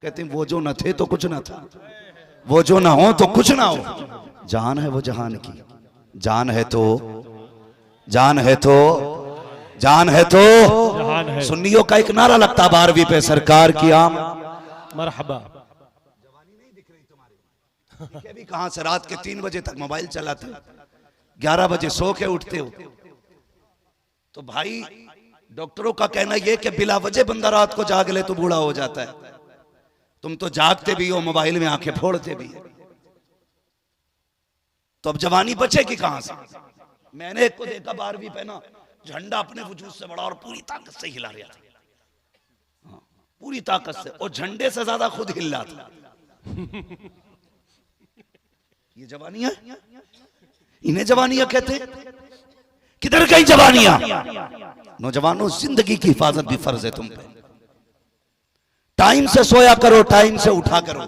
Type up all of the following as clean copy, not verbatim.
कहते हैं वो जो न थे तो कुछ ना था, वो जो ना हो तो कुछ ना हो। जान है वो जहान की, जान है तो, जान है तो, जान है तो जहान है। सुन्नियों का एक नारा लगता 12वीं पे, सरकार की आम मरहबा। भी कहां से रात के 3 बजे तक मोबाइल चलाते, 11 बजे सो के उठते हो। तो भाई डॉक्टरों का कहना यह कि बिला वजह बंदा रात को जाग ले तो बूढ़ा हो जाता है। तुम तो जागते भी हो, मोबाइल में आंखें फोड़ते भी, तो अब जवानी बचेगी कहां से। मैंने एक को देखा 12वीं पे ना, झंडा अपने वजूद से बड़ा और पूरी ताकत से हिला रहा था, पूरी ताकत से, और झंडे से ज्यादा खुद हिल रहा था। ये जवानियां, इन्हें जवानियां कहते। किधर गई जवानियां? नौजवानों, जिंदगी की हिफाजत भी फर्ज है तुम पे। टाइम से सोया करो, टाइम से उठा करो।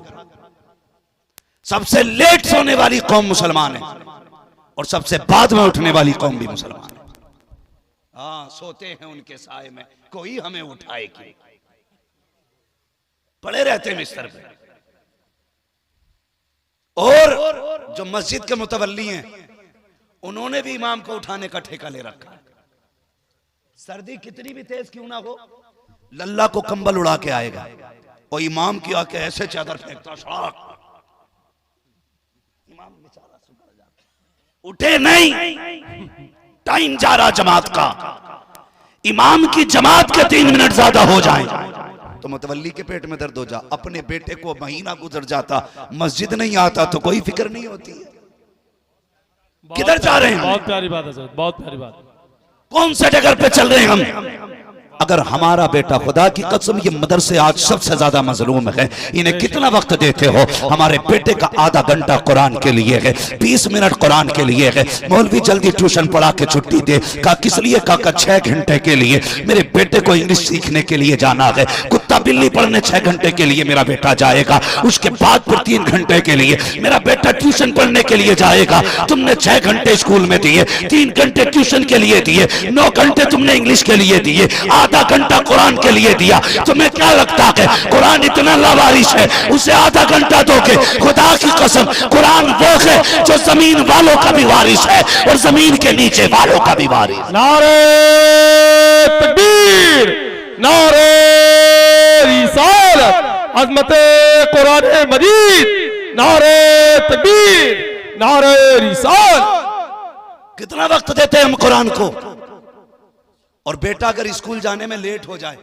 सबसे लेट सोने वाली कौम मुसलमान है, और सबसे बाद में उठने वाली कौम भी मुसलमान है। हाँ, सोते हैं उनके साए में, कोई हमें उठाए क्यों, पड़े रहते हैं बिस्तर पे। और जो मस्जिद के मुतवल्ली हैं, उन्होंने भी इमाम को उठाने का ठेका ले रखा है। सर्दी कितनी भी तेज क्यों ना हो, लल्ला को कंबल उड़ा के आएगा, और इमाम की आके ऐसे चादर फेंकता, सड़क इमाम बेचारा सुधर जाता, उठे नहीं। टाइम जा रहा जमात का, इमाम की जमात के 3 मिनट ज्यादा हो जाए तो मुतवल्ली के पेट में दर्द हो जा। अपने बेटे को महीना गुजर जाता, मस्जिद नहीं आता तो कोई फिक्र नहीं होती है। किधर जा रहे हैं? बहुत प्यारी बात है, बहुत प्यारी बात। कौन से जगह पे चल रहे हैं हम? अगर हमारा बेटा, खुदा की कसम, ये मदरसे आज सबसे ज्यादा मजलूम है, इन्हें कितना वक्त देते हो? हमारे बेटे का आधा घंटा कुरान के लिए है, 20 मिनट कुरान के लिए है। मौलवी जल्दी ट्यूशन पढ़ा के छुट्टी दे। कहा किस लिए? कहा 6 घंटे के लिए। मेरे बेटे को इंग्लिश सीखने के लिए जाना है। कुत्ता बिल्ली पढ़ने 6 घंटे के लिए मेरा बेटा जाएगा, उसके बाद फिर 3 घंटे के लिए मेरा बेटा ट्यूशन पढ़ने के लिए जाएगा। तुमने 6 घंटे स्कूल में दिए, 3 घंटे ट्यूशन के लिए दिए, 9 घंटे तुमने इंग्लिश के लिए दिए, आधा घंटा कुरान के लिए दिया। तुम्हें क्या लगता है कुरान इतना लावारिस है, उसे आधा घंटा दोगे? खुदा की कसम, कुरान वो है जो जमीन वालों का भी वारिस है और जमीन के नीचे वालों का भी वारिस। नारे तकबीर, नारे रिसालत, अज़मते कुरान मजीद, नारे तकबीर, नारे रिसालत। कितना वक्त देते हैं हम कुरान को? और बेटा अगर स्कूल जाने में लेट हो जाए,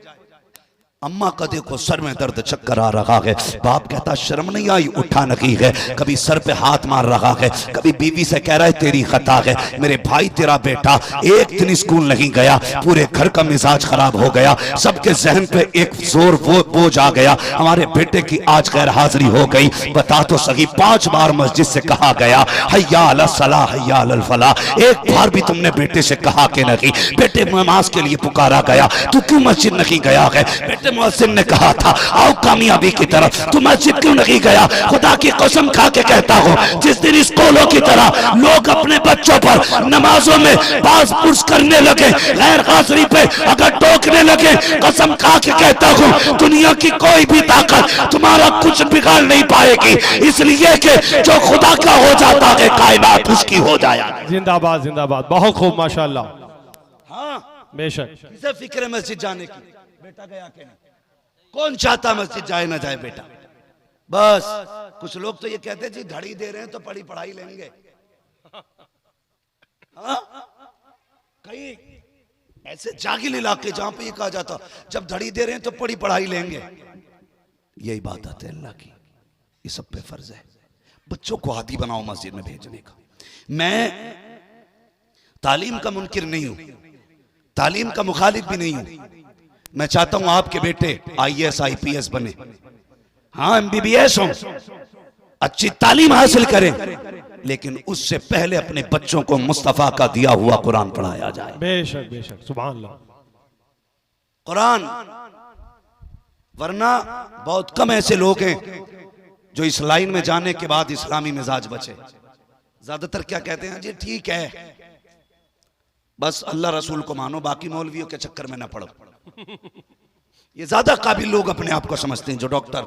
अम्मा का देखो सर में दर्द, चक्कर आ रहा है, बाप कहता शर्म नहीं आई, उठा नहीं है, कभी सर पे हाथ मार रहा है, कभी बीवी से कह रहा है तेरी खता है। मेरे भाई तेरा बेटा एक दिन स्कूल नहीं गया, पूरे घर का मिजाज खराब हो गया, सबके जहन पे एक जोर बोझ आ गया, हमारे बेटे की आज गैर हाजिरी हो गई। बता तो सही, 5 बार मस्जिद से कहा गया हय्या अला सलाह, हय्या अल फलाह, एक बार भी तुमने बेटे से कहा कि नहीं? बेटे नमाज के लिए पुकारा गया, तू क्यों मस्जिद नहीं गया है? बेटे मुअज्जिन ने कहा था आओ कामयाबी की तरफ, तू मस्जिद क्यों नहीं गया? खुदा की कसम खा के कहता हूँ, जिस दिन स्कूलों की तरह लोग अपने बच्चों पर नमाजों में बाज पुरुष करने लगे, गैर हाजिरी पे अगर टोकने लगे, कसम खा के कहता हूँ दुनिया की कोई भी ताकत तुम्हारा कुछ बिगाड़ नहीं पाएगी, इसलिए कि जो खुदा का हो जाता है कायनात उसकी हो जाए। जिंदाबाद, जिंदाबाद, बहुत खूब, माशाल्लाह। हाँ, बेशक। किसे फिक्र है मस्जिद जाने की? बेटा गया कि नहीं? कौन चाहता मस्जिद जाए ना जाए बेटा? बस कुछ लोग तो ये कहते जी घड़ी दे रहे हैं तो पढ़ी पढ़ाई लेंगे। हाँ? कई ऐसे जागिल इलाके जहां पे ये कहा जाता जब घड़ी दे रहे हैं तो पढ़ी पढ़ाई लेंगे। यही बात आती है अल्लाह की, ये सब पे फर्ज है बच्चों को आदी बनाओ मस्जिद में भेजने का। मैं तालीम का मुनकिर नहीं हूं, तालीम का मुखालिफ भी नहीं हूं। मैं चाहता हूं आपके बेटे IAS IPS बने, हाँ MBBS हो, अच्छी तालीम हासिल करें, लेकिन उससे पहले अपने बच्चों को मुस्तफा का दिया हुआ कुरान पढ़ाया जाए। बेशक, बेशक, सुभान अल्लाह। कुरान, वरना बहुत कम ऐसे लोग हैं जो इस लाइन में जाने के बाद इस्लामी मिजाज बचे। ज्यादातर क्या कहते हैं जी ठीक है बस अल्लाह रसूल को मानो, बाकी मौलवियों के चक्कर में ना पड़ो। ये ज्यादा काबिल लोग अपने आप को समझते हैं जो डॉक्टर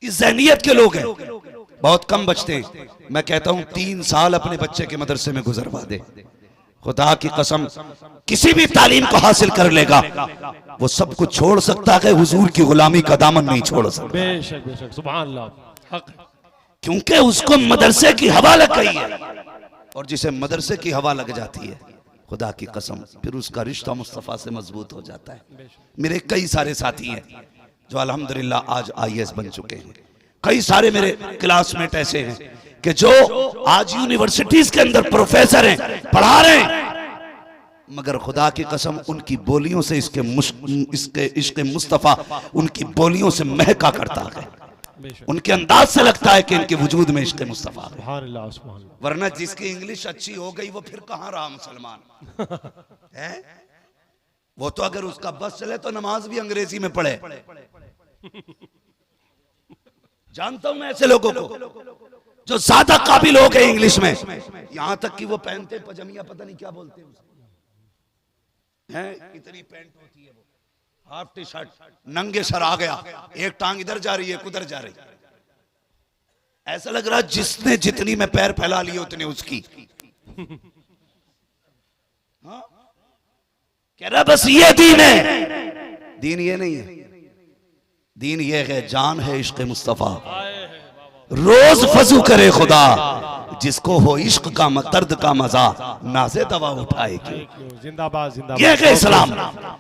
इस ज़हनियत के लोग हैं, बहुत कम बचते हैं। मैं कहता हूं 3 साल अपने बच्चे के मदरसे में गुजरवा दे, खुदा की कसम किसी भी तालीम को हासिल कर लेगा, वो सब कुछ छोड़ सकता है, हुजूर की गुलामी का दामन नहीं छोड़ सकता। बेशक बेशक सुभान अल्लाह हक है। क्योंकि उसको मदरसे की हवा लग गई है, और जिसे मदरसे की हवा लग जाती है, खुदा की कसम फिर उसका रिश्ता मुस्तफ़ा से मजबूत हो जाता है। मेरे कई सारे साथी हैं जो अल्हम्दुलिल्लाह आज IAS बन चुके हैं। कई सारे मेरे क्लासमेट ऐसे हैं कि जो आज यूनिवर्सिटीज के अंदर प्रोफेसर हैं, पढ़ा रहे हैं, मगर खुदा की कसम उनकी बोलियों से इसके इश्क मुस्तफ़ा उनकी बोलियों से महका करता है। उनके अंदाज से लगता है कि इनके वजूद में इश्क मुस्तफ़ा है। सुभान अल्लाह सुभान अल्लाह। वरना जिसकी इंग्लिश अच्छी हो गई वो फिर कहां रहा मुसलमान है? वो तो अगर उसका बस चले तो नमाज भी अंग्रेजी में पढ़े। जानता हूं मैं ऐसे लोगों को जो ज्यादा काबिल हो गए इंग्लिश में, यहां तक कि वो पहनते पजामिया पता नहीं क्या बोलते हैं, इतनी पैंट होती है, वो हाफ टी शर्ट, नंगे सर आ गया, एक टांग इधर जा रही है उधर जा रही है, ऐसा लग रहा जिसने जितनी में पैर फैला लिए उतने उसकी। हाँ? कह रहा बस ये दीन है। दीन ये नहीं है, दीन ये है, जान है इश्क मुस्तफ़ा। रोज फजू करे खुदा, जिसको हो इश्क का दर्द का मजा, नाज़े दवा उठाएगी। जिंदाबाद जिंदाबाद। ये है इस्लाम।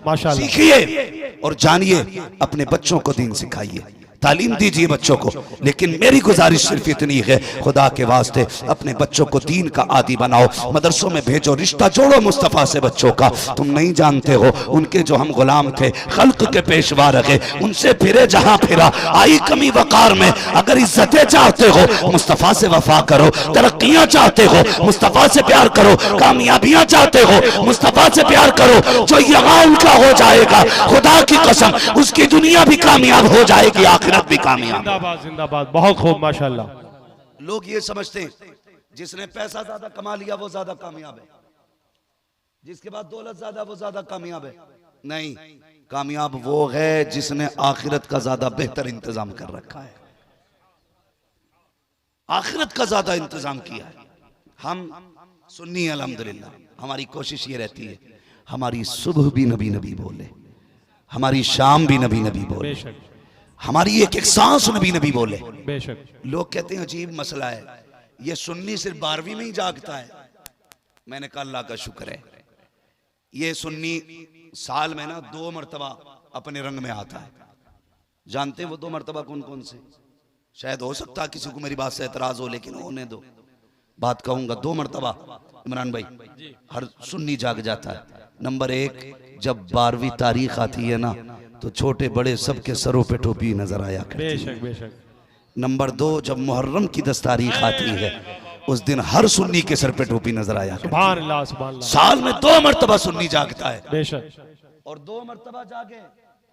माशाअल्लाह। सीखिए और जानिए, अपने बच्चों को दीन सिखाइए, तालीम दीजिए बच्चों को। लेकिन मेरी गुजारिश सिर्फ इतनी है, खुदा के वास्ते अपने बच्चों को दीन का आदी बनाओ, मदरसों में भेजो, रिश्ता जोड़ो मुस्तफ़ा से बच्चों का। तुम नहीं जानते हो उनके जो हम गुलाम थे, खल्क के पेशवा रहे, उनसे फिरे जहां फिरा, आई कमी वकार में। अगर इज्जतें चाहते हो मुस्तफ़ा से वफा करो, तरक्कियां चाहते हो मुस्तफ़ा से प्यार करो, कामयाबियां चाहते हो मुस्तफ़ा से प्यार करो। जो यहाँ उनका हो जाएगा, खुदा की कसम उसकी दुनिया भी कामयाब हो जाएगी, आखिरत भी कामयाब। जिंदाबाद जिंदाबाद। बहुत खूब माशाअल्लाह। लोग ये समझते हैं जिसने पैसा ज्यादा कमा लिया वो ज्यादा कामयाब है, जिसके बाद दौलत ज्यादा वो ज्यादा कामयाब है। नहीं, कामयाब वो है जिसने आखिरत का ज्यादा बेहतर इंतजाम कर रखा है, आखिरत का ज्यादा इंतजाम किया है। हम सुन्नी अल्हम्दुलिल्लाह, हमारी कोशिश ये रहती है हमारी सुबह भी नबी नबी बोले, हमारी शाम भी नबी नबी बोले, बेशक हमारी एक एक सांस नबी नबी बोले। बेशक। लोग कहते हैं अजीब मसला है, ये सुन्नी सिर्फ 12वीं में ही जागता है। मैंने कहा अल्लाह का शुक्र है, ये सुन्नी साल में ना 2 मरतबा अपने रंग में आता है। जानते हैं वो 2 मरतबा कौन कौन से? शायद हो सकता है किसी को मेरी बात से एतराज हो, लेकिन होने दो, बात कहूंगा। 2 मरतबा इमरान भाई हर सुन्नी जाग जाता है। नंबर 1, जब 12वीं तारीख आती है ना, तो छोटे बड़े सबके सरों पे टोपी नजर आया करती है। बेशक बेशक। नंबर 2, जब मुहर्रम की 10 तारीख आती है, उस दिन हर सुन्नी के सर पे टोपी नजर आया करती है। सुभान अल्लाह सुभान अल्लाह। साल में 2 मरतबा सुन्नी जागता है, बेशक। और 2 मरतबा जागे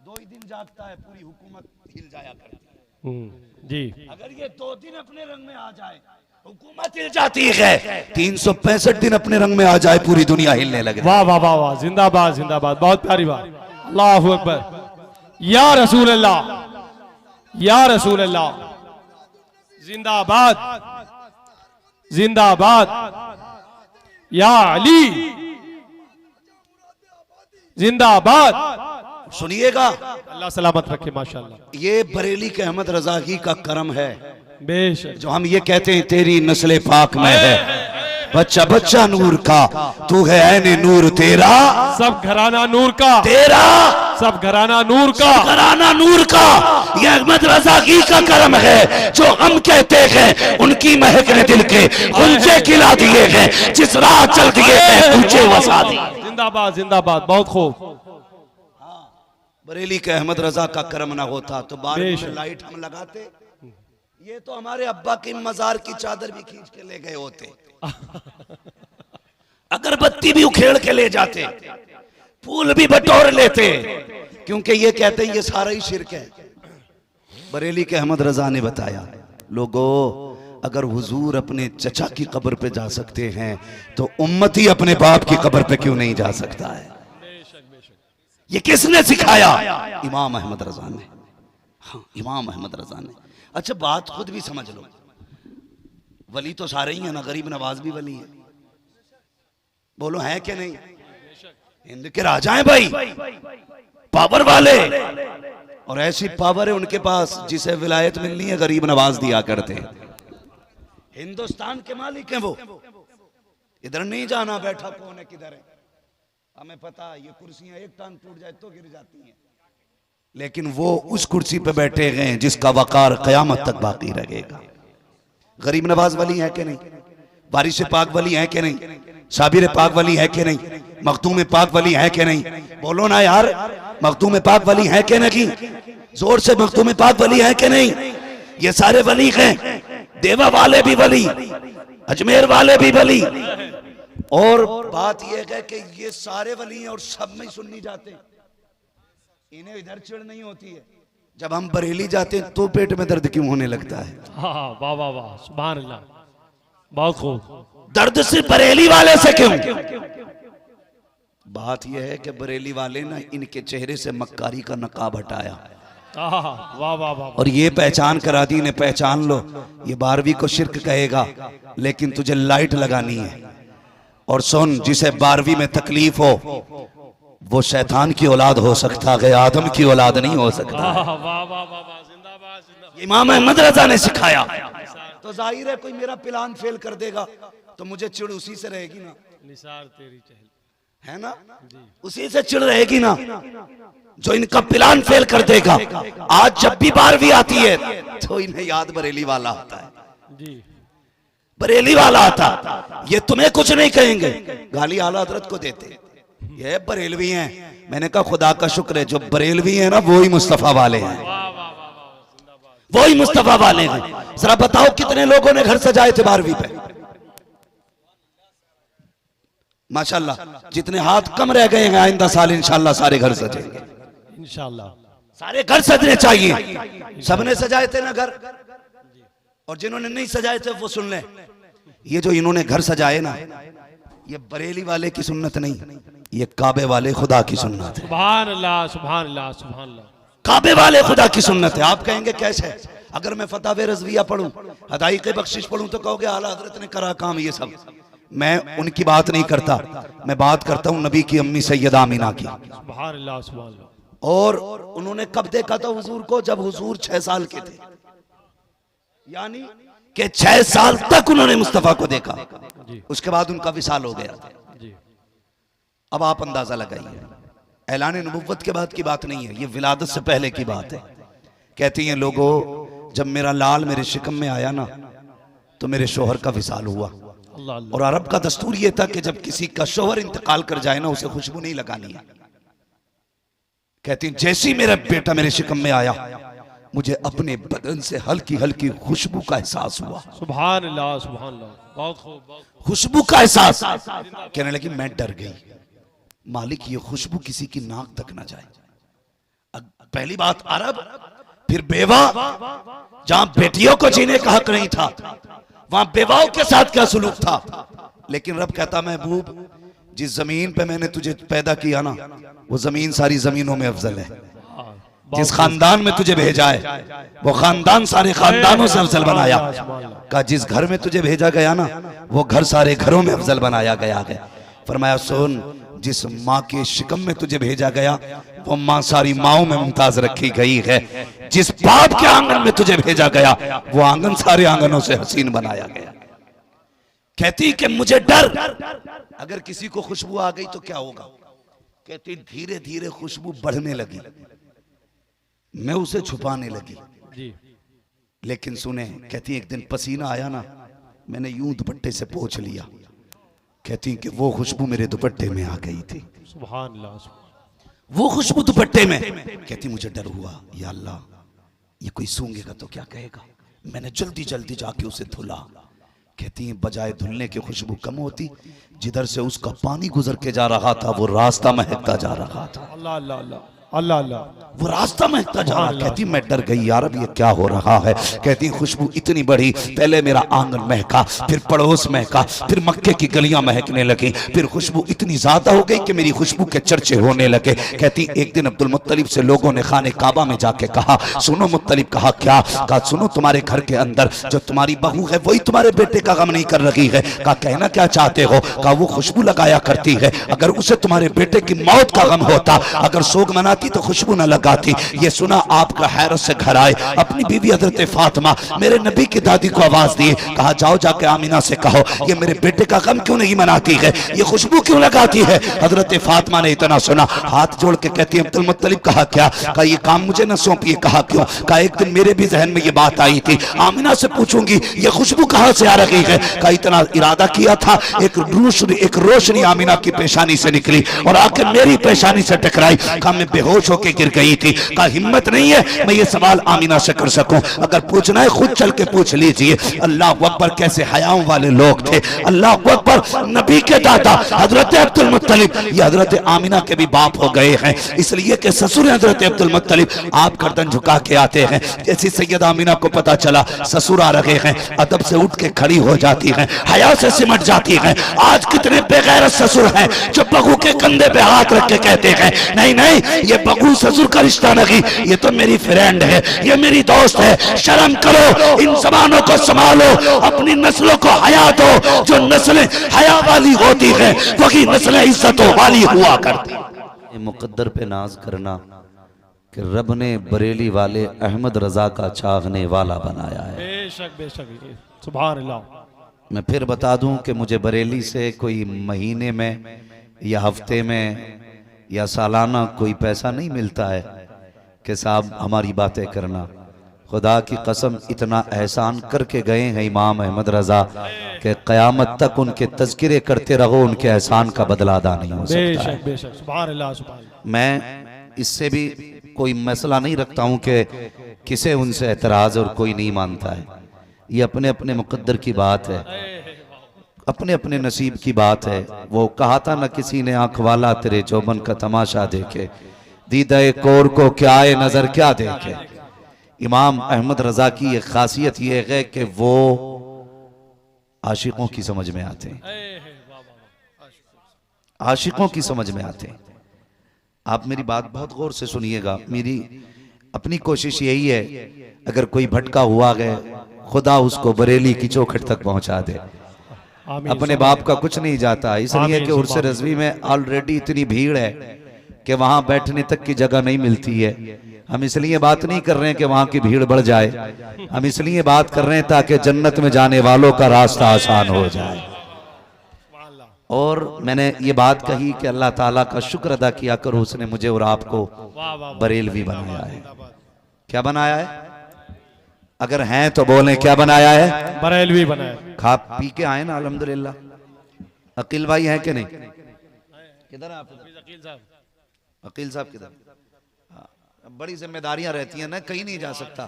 2 ही दिन जागता है, पूरी हुकूमत हिल जाया करती है। जी। अगर ये 2 दिन अपने रंग में आ जाए, हुकूमत हिल जाती है। 365 दिन अपने रंग में आ जाए, पूरी दुनिया हिलने लगे। वाह वाह वाह वाह। जिंदाबाद जिंदाबाद। बहुत प्यारी बात। अल्लाहु अकबर। या रसूल अल्लाह, या रसूल अल्लाह। जिंदाबाद जिंदाबाद। या अली जिंदाबाद। सुनिएगा, अल्लाह सलामत रखे। माशाअल्लाह। ये बरेली के अहमद रजा ही का करम है बेशक। जो हम ये कहते हैं तेरी नस्ले पाक में है, बच्चा बच्चा नूर का, तू है ऐने नूर तेरा, सब घराना नूर का, तेरा सब घराना नूर का, घराना नूर का। ये अहमद रजा की का करम है जो हम कहते हैं उनकी महक ने दिल के गुंजे खिला दिए हैं, जिस राह चल दिए हैं ऊंचे वसा दिए। जिंदाबाद जिंदाबाद। बहुत खूब। बरेली के अहमद रजा का करम ना होता तो बार बेशक। लाइट हम लगाते, ये तो हमारे अब्बा की मजार की चादर भी खींच के ले गए होते, अगरबत्ती भी उखेड़ के ले जाते, फूल भी बटोर लेते, क्योंकि ये कहते हैं ये सारा ही शिरक है। बरेली के अहमद रजा ने बताया, लोगों अगर हुजूर अपने चचा की कब्र पे जा सकते हैं तो उम्मती अपने बाप की कब्र पे क्यों नहीं जा सकता है? ये किसने सिखाया? इमाम अहमद रजा ने। हाँ, इमाम अहमद रजा ने। अच्छा बात खुद भी समझ लो, वली तो सारे ही हैं ना, गरीब नवाज भी वली है, बोलो है कि नहीं? हिंद के राजा हैं भाई, पावर वाले, और ऐसी पावर है उनके पास जिसे विलायत मिलनी है गरीब नवाज दिया करते हैं। हिंदुस्तान के मालिक हैं वो, इधर नहीं जाना बैठा कौन है किधर है, हमें पता ये कुर्सियां एक टांग टूट जाए तो गिर जाती हैं, लेकिन वो उस कुर्सी पे बैठे गए जिसका वकार कयामत तक बाकी रहेगा। गरीब नवाज वली है कि नहीं? बारिश पाक वली है कि नहीं? साबिर पाक वली है कि नहीं? मखदूम पाक वली है कि नहीं? बोलो ना यार, मखदूम पाक वली है कि नहीं? जोर से, मखदूम पाक वली है कि नहीं? ये सारे वली हैं, देवा वाले भी वली, अजमेर वाले भी वली। और बात यह है कि ये सारे वली हैं और सब में सुन्नी जाते हैं, इन्हें इधर चिढ़ नहीं होती है, जब हम बरेली जाते हैं तो पेट में दर्द क्यों होने लगता है? हाँ, वाह वाह वाह, सुभान अल्लाह, बहुत खूब। दर्द सिर्फ बरेली वाले से क्यों? बात यह है कि बरेली वाले ना इनके चेहरे से मक्कारी का नकाब हटाया, वाह वाह वाह, और ये पहचान करा दी ने, पहचान लो ये 12वीं को शिरक कहेगा लेकिन तुझे लाइट लगानी है। और सुन, जिसे 12वीं में तकलीफ हो वो शैतान की औलाद हो सकता है, आदम की औलाद नहीं हो सकता। वाह वाह वाह वाह, जिंदाबाद जिंदाबाद। इमाम अहमद रजा ने सिखाया, तो जाहिर है कोई मेरा प्लान फेल कर देगा तो मुझे चिढ़ उसी से रहेगी ना, निसार तेरी चहल, है ना, उसी से चिढ़ रहेगी ना जो इनका प्लान फेल कर देगा। आज जब भी 12वीं आती है तो इन्हें याद बरेली वाला आता है जी, बरेली वाला आता। ये तुम्हें कुछ नहीं कहेंगे, गाली आला हजरत को देते, ये बरेलवी हैं। मैंने कहा खुदा का शुक्र है जो बरेलवी हैं ना वो ही मुस्तफा वाले हैं, वो ही मुस्तफा वाले हैं। जरा बताओ कितने लोगों ने घर सजाए थे 12वीं पे? माशाल्लाह, जितने हाथ कम रह गए हैं आइंदा साल इंशाल्लाह सारे घर सजेंगे, इंशाल्लाह सारे घर सजने चाहिए। सबने सजाए थे ना घर, और जिन्होंने नहीं सजाए थे वो सुन ले, ये जो इन्होंने घर सजाए ना ये बरेली वाले की सुन्नत नहीं, ये काबे वाले खुदा की सुन्नत है। सुभान अल्लाह सुभान अल्लाह सुभान अल्लाह, काबे वाले खुदा की सुन्नत है। आप कहेंगे कैसे? अगर मैं फतावे रज़विया पढ़ूं, हदाई के बख्शिश पढ़ूं तो कहोगे आला हजरत ने करा काम ये सब। मैं उनकी बात नहीं करता, मैं बात करता हूं नबी की अम्मी सैयदा आमिना की। सुभान अल्लाह सुभान अल्लाह। और उन्होंने कब देखा था हुजूर को? जब हुजूर 6 साल के थे, यानी कि 6 साल तक उन्होंने मुस्तफा को देखा, उसके बाद उनका विसाल हो गया। अब आप अंदाजा लगाइए, ऐलान नबुव्वत के बाद की बात नहीं है, ये विलादत से पहले की बात है। कहती हैं लोगों, जब मेरा लाल मेरे शिकम में आया ना तो मेरे शोहर का विसाल हुआ। अल्लाह अल्लाह। और अरब का दस्तूर ये था कि जब किसी का शोहर इंतकाल कर जाए ना उसे खुशबू नहीं लगानी है। कहती हैं जैसे ही मेरा बेटा मेरे शिकम में आया मुझे अपने बदन से हल्की हल्की खुशबू का एहसास हुआ। सुभान अल्लाह सुभान अल्लाह, बहुत खूब बहुत खूब। खुशबू का एहसास। कहने लगी मैं डर गई, मालिक ये खुशबू किसी की नाक तक ना जाए। पहली बात अरब, फिर बेवा, जहां बेटियों को जीने का हक नहीं था वहां बेवाओं के साथ क्या सुलूक था। लेकिन रब कहता महबूब जिस जमीन पे मैंने तुझे पैदा किया ना वो जमीन सारी जमीनों में अफजल है। जिस खानदान में तुझे भेजा है वो खानदान सारे खानदानों से अफजल बनाया। का जिस घर में तुझे भेजा गया ना वो घर सारे घरों में अफजल बनाया गया है। फरमाया सुन, जिस माँ के शिकम में तुझे भेजा गया वो माँ सारी माओं में मुमताज रखी गई है। जिस बाप के आंगन में तुझे भेजा गया वो आंगन सारे आंगनों से हसीन बनाया गया। कहती कि मुझे डर, अगर किसी को खुशबू आ गई तो क्या होगा। कहती धीरे धीरे खुशबू बढ़ने लगी, मैं उसे छुपाने लगी जी। लेकिन सुने, कहती एक दिन पसीना आया ना मैंने यूं दुपट्टे से पोंछ लिया। कहती कि वो खुशबू मेरे दुपट्टे में आ गई थी। सुभान अल्लाह, वो खुशबू दुपट्टे में। कहती मुझे डर हुआ, या अल्लाह ये कोई सूंघेगा तो क्या कहेगा। मैंने जल्दी जल्दी जाके उसे धुला। कहती है बजाय धुलने की खुशबू कम होती, जिधर से उसका पानी गुजर के जा रहा था वो रास्ता महकता जा रहा था। अल्लाह अल्लाह अल्लाह। अल्लाह अल्लाह। वो रास्ता महकता जा रहा। कहती मैं डर गई, यार अब ये क्या हो रहा है। कहती खुशबू इतनी बड़ी, पहले मेरा आंगन महका, फिर पड़ोस महका, फिर मक्के की गलियां महकने लगी, फिर खुशबू इतनी ज्यादा हो गई कि मेरी खुशबू के चर्चे होने लगे। कहती एक दिन अब्दुल मुत्तलिब से लोगों ने खाने काबा में जाके कहा, सुनो मुत्तलिब। कहा क्या? कहा सुनो, तुम्हारे घर के अंदर जो तुम्हारी बहू है वही तुम्हारे बेटे का गम नहीं कर रही है। कहा कहना क्या चाहते हो? कहा वो खुशबू लगाया करती है, अगर उसे तुम्हारे बेटे की मौत का गम होता, अगर सोग मनाती तो खुशबू न लगाती। ये सुना आपका हैरत से घर आए, अपनी बीवी हजरत फातिमा मेरे नबी की दादी को आवाज दिए। कहा जाओ जाके आमिना से कहो ये मेरे बेटे का गम क्यों नहीं मनाती है, ये खुशबू क्यों लगाती है। हजरत फातिमा ने इतना सुना, हाथ जोड़ के कहती है अब्दुल मुत्तलिब कहा क्या? कहा ये काम मुझे न सौंपिए। कहा क्यों? कहा एक दिन मेरे भी जहन में ये बात आई थी, आमिना से पूछूंगी ये खुशबू कहां से आ रही है। कहा इतना इरादा किया था, एक रोशनी आमिना की पेशानी से निकली और आके मेरी पेशानी से टकराई। कहा मैं बेहोश होकर गिर गई थी। कहा हिम्मत नहीं है मैं ये सवाल आमिना से कर सकूं, अगर पूछना है खुद चल के पूछ लीजिए। अल्लाह अकबर, कैसे हयाओं वाले लोग थे। अल्लाह अकबर, नबी के दादा हजरत अब्दुल मुत्तलिब ये हजरत आमिना के भी बाप हो गए हैं, इसलिए कि ससुर हजरत अब्दुल मुत्तलिब आप गर्दन झुका के आते हैं। जैसी सैयद आमिना को पता चला ससुर आ रहे हैं, अदब से उठ के खड़ी हो जाती हैं, हया से सिमट जाती हैं। आज कितने बेगैरत ससुर हैं जो बहू के कंधे पे हाथ रख के कहते हैं नहीं नहीं ये बहू ससुर का रिश्ता नहीं, ये तो मेरी फ्रेंड है, ये मेरी दोस्त है। शर्म करो, इन जबानों को संभालो, अपनी नस्लों को हया दो। जो नस्लें हया वाली होती है वही नस्लें इज्जतों वाली हुआ करती। मुकद्दर पे नाज करना कि रब ने बरेली वाले अहमद रजा का चाहने वाला बनाया है। बेशक बेशक, सुभान अल्लाह। मैं फिर बता दूं कि मुझे बरेली से कोई महीने में या हफ्ते में या सालाना कोई पैसा नहीं मिलता है कि साहब हमारी बातें करना। खुदा की कसम इतना एहसान करके गए हैं इमाम अहमद रजा कि क़यामत तक उनके तज़किरे करते रहो, उनके एहसान का बदला अदा नहीं हो सकता है। बेशक बेशक, सुभान अल्लाह सुभान अल्लाह। मैं इससे भी कोई मसला नहीं रखता हूं कि किसे उनसे एतराज और कोई नहीं मानता है। ये अपने अपने मुकद्दर की बात है, अपने अपने नसीब की बात है। वो कहा था ना किसी ने, आंख वाला तेरे चौबन का तमाशा देखे, दीदा कोर को क्या है नजर क्या देखे। इमाम अहमद रजा की एक खासियत यह है कि वो आशिकों की समझ में आते हैं, आशिकों की समझ में आते हैं। आप मेरी बात बहुत गौर से सुनिएगा। मेरी अपनी कोशिश यही है, अगर कोई भटका हुआ है खुदा उसको बरेली की चौखट तक पहुंचा दे। अपने बाप का कुछ नहीं जाता, इसलिए कि उर्स रज़वी में ऑलरेडी इतनी भीड़ है कि वहां बैठने तक की जगह नहीं मिलती है। हम इसलिए बात नहीं कर रहे हैं कि वहां की भीड़ बढ़ जाए, हम इसलिए बात कर रहे हैं ताकि जन्नत में जाने वालों का रास्ता आसान हो जाए। और मैंने ये बात कही कि अल्लाह ताला का शुक्र अदा किया करो, उसने मुझे और आपको बरेलवी बनाया है। क्या बनाया है? अगर हैं तो बोलें क्या बनाया है? बरेलवी बनाया। खा पी के आए ना अल्हम्दुलिल्लाह। अकील भाई हैं कि नहीं? किधर आप? अकील साहब किधर? बड़ी जिम्मेदारियां रहती हैं ना, कहीं नहीं जा सकता।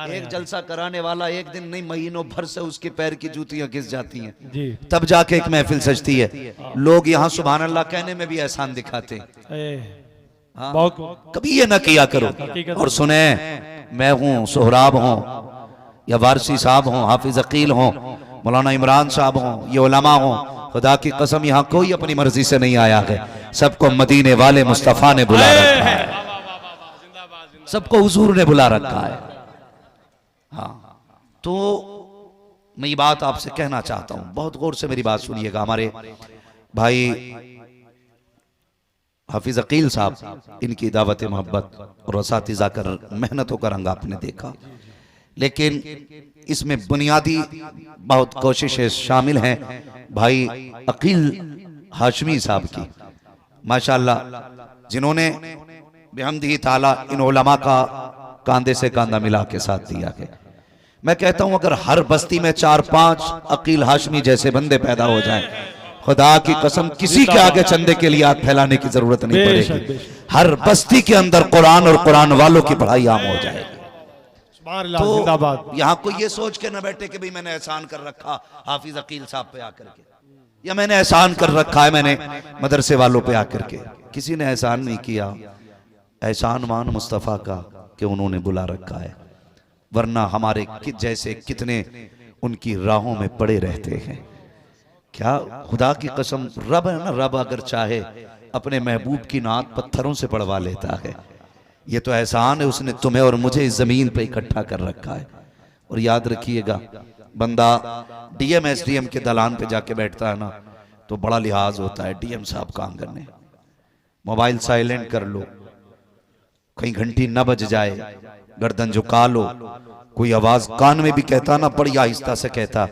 एक जलसा कराने वाला एक दिन नहीं महीनों भर से उसके पैर की जूतियां घिस जाती हैं जी, तब जाके एक महफिल सजती है। लोग यहाँ सुभान अल्लाह कहने में भी एहसान दिखाते हैं। हाँ, कभी ये ना किया करो। और सुने, मैं हूँ, सोहराब हूँ या वारसी साहब हूँ, हाफिज अकील हूँ, मौलाना इमरान साहब हूँ, ये उलमा हूँ, खुदा की कसम यहाँ कोई अपनी मर्जी से नहीं आया है। सबको मदीने वाले मुस्तफा ने बुला रखा है, सबको हुजूर ने बुला रखा है। हाँ, तो मैं ये बात आपसे कहना चाहता हूं, बहुत गौर से मेरी बात सुनिएगा। हमारे भाई हाफिज अकील साहब, इनकी दावत मोहब्बत और असातिज़ा कर मेहनतों का रंग आपने देखा, लेकिन इसमें बुनियादी बहुत कोशिशें शामिल हैं भाई अकील हाशमी साहब की, माशाअल्लाह, जिन्होंने बेहमदी ताला इन उलमा का कांधे से कांधा मिला के साथ दिया है। मैं कहता हूं अगर हर बस्ती में 4-5 अकील हाशमी जैसे बंदे पैदा हो जाएं, खुदा की कसम किसी के आगे चंदे के लिए हाथ फैलाने की जरूरत नहीं पड़ेगी। हर बस्ती के अंदर कुरान और कुरान वालों की पढ़ाई आम हो जाएगी। तो यहाँ कोई ये सोच के न बैठे कि भाई मैंने एहसान कर रखा हाफिज अकील साहब पे आकर के, या मैंने एहसान कर रखा है मैंने मदरसे वालों पे आकर के। किसी ने एहसान नहीं किया। एहसान मान मुस्तफ़ा का कि उन्होंने बुला रखा है, वरना हमारे जैसे कितने उनकी राहों में पड़े रहते हैं। क्या खुदा की कसम, रब है ना, रब अगर चाहे अपने महबूब की नात पत्थरों से पड़वा लेता है। ये तो एहसान है, उसने तुम्हें और मुझे इस जमीन पे इकट्ठा कर रखा है। और याद रखिएगा, बंदा डीएम एसडीएम के दलान पे जाके बैठता है ना, तो बड़ा लिहाज होता है डीएम साहब का आंगन में। मोबाइल साइलेंट कर लो, कहीं घंटी न बज जाए, गर्दन झुका लो, कोई आवाज कान में भी कहता ना, बड़ी आहिस्ता से कहता।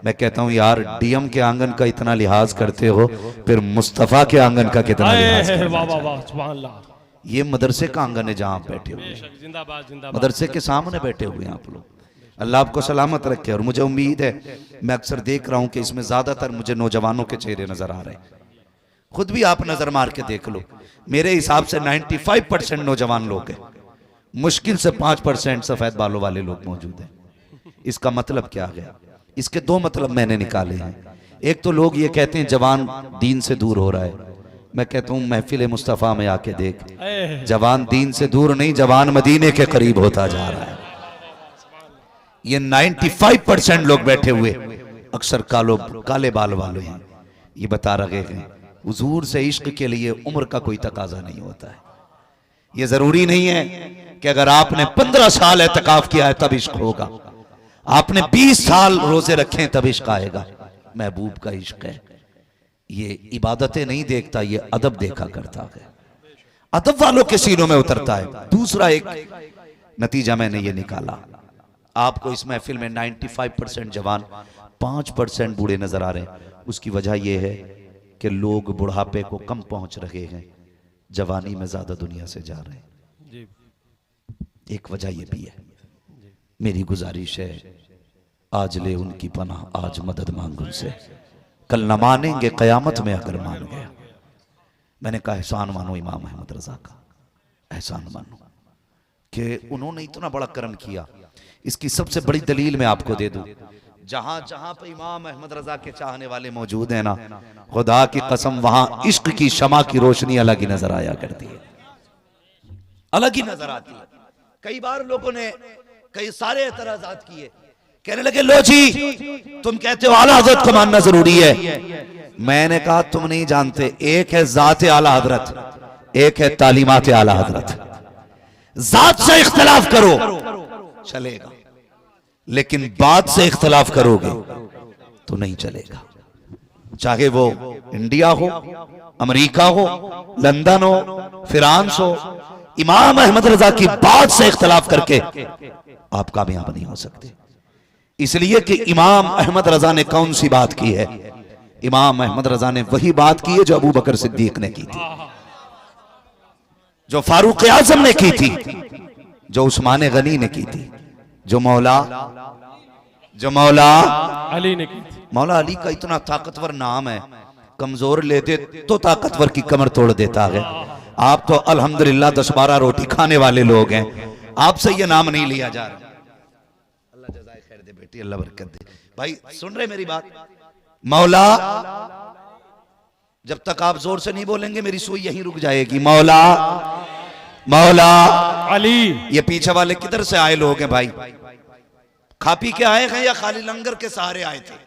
मैं कहता हूं यार, डीएम के आंगन का इतना लिहाज करते हो, फिर मुस्तफा के आंगन का कितना लिहाज करते वाह वाह वाह, सुभान अल्लाह। ये मदरसे का आंगन है जहां आप बैठे हुए हैं, बेशक, जिंदाबाद जिंदाबाद। मदरसे के सामने बैठे हुए हैं आप लोग। अल्लाह आपको सलामत रखे। और मुझे उम्मीद है, मैं अक्सर देख रहा हूं कि इसमें ज्यादातर मुझे नौजवानों के चेहरे नजर आ रहे हैं। खुद भी आप नजर मार के देख लो, मेरे हिसाब से 95% नौजवान लोग हैं, मुश्किल से 5% सफेद बालों वाले लोग मौजूद हैं। इसका मतलब क्या है? इसके दो मतलब मैंने निकाले हैं। एक तो लोग ये कहते हैं जवान दीन से दूर हो रहा है। मैं कहता हूं महफिल मुस्तफ़ा में आके देख, जवान दीन से दूर नहीं, जवान मदीने के करीब होता जा रहा है। ये 95% लोग बैठे हुए अक्सर काले बाल वाले हैं। ये बता रहे हैं हुजूर से इश्क के लिए उम्र का कोई तकाजा नहीं होता है। ये जरूरी नहीं है कि अगर आपने 15 साल एतकाफ किया है तब इश्क होगा, आपने 20 साल रोजे रखे तब इश्क आएगा। महबूब का इश्क है, ये इबादतें नहीं देखता, ये अदब देखा करता है, अदब वालों के सीनों में उतरता है। दूसरा एक नतीजा मैंने ये निकाला, आपको इस महफिल में 95% जवान, 5% बूढ़े नजर आ रहे हैं। उसकी वजह यह है कि लोग बुढ़ापे को कम पहुंच रहे हैं, जवानी में ज्यादा दुनिया से जा रहे हैं। एक वजह यह भी है। मेरी गुजारिश है, आज ले उनकी पनाह, आज मदद मांग उनसे, कल न मानेंगे कयामत में अगर मान गया। मैंने कहा एहसान मानो इमाम अहमद रजा का, एहसान मानो कि उन्होंने इतना बड़ा कर्म किया। इसकी सबसे बड़ी दलील मैं आपको दे दूं, जहां जहां पे इमाम अहमद रजा के चाहने वाले मौजूद हैं ना, खुदा की कसम वहां इश्क की शमा की रोशनी अलग ही नजर आया करती है, अलग ही नजर आती है। कई बार लोगों ने कई सारे एतराजात किए, कहने लगे लो जी तुम कहते हो आला हजरत को मानना जरूरी है। मैंने कहा तुम नहीं जानते, एक है जाते आला हजरत, एक है तालीमात आला हजरत। जात से इख्तलाफ करो चलेगा, लेकिन बात से इख्तलाफ करोगे तो नहीं चलेगा। चाहे वो इंडिया हो, अमेरिका हो, लंदन हो, फ्रांस हो, इमाम अहमद रजा की बात से इख्तलाफ करके आप कामयाब नहीं हो सकते। इसलिए कि इमाम अहमद रजा ने कौन सी बात की है? इमाम अहमद रजा ने वही बात की है जो अबू बकर सिद्दीक ने की थी, जो फारूक आजम ने की थी, जो उस्मान गनी ने की थी, जो मौला अली ने की थी। मौला अली का इतना ताकतवर नाम है, कमजोर लेते तो ताकतवर की कमर तोड़ देता है। आप तो अल्हम्दुलिल्लाह 10-12 रोटी खाने वाले लोग हैं, आपसे ये नाम नहीं लिया जा रहा। अल्लाह जज़ाए खैर दे बेटी, अल्लाह बरकत दे। भाई सुन रहे मेरी बात? मौला, जब तक आप जोर से नहीं बोलेंगे मेरी सुई यहीं रुक जाएगी। मौला मौला अली। ये पीछे वाले किधर से आए लोग हैं भाई? खा पी के आए हैं या खाली लंगर के सहारे आए थे?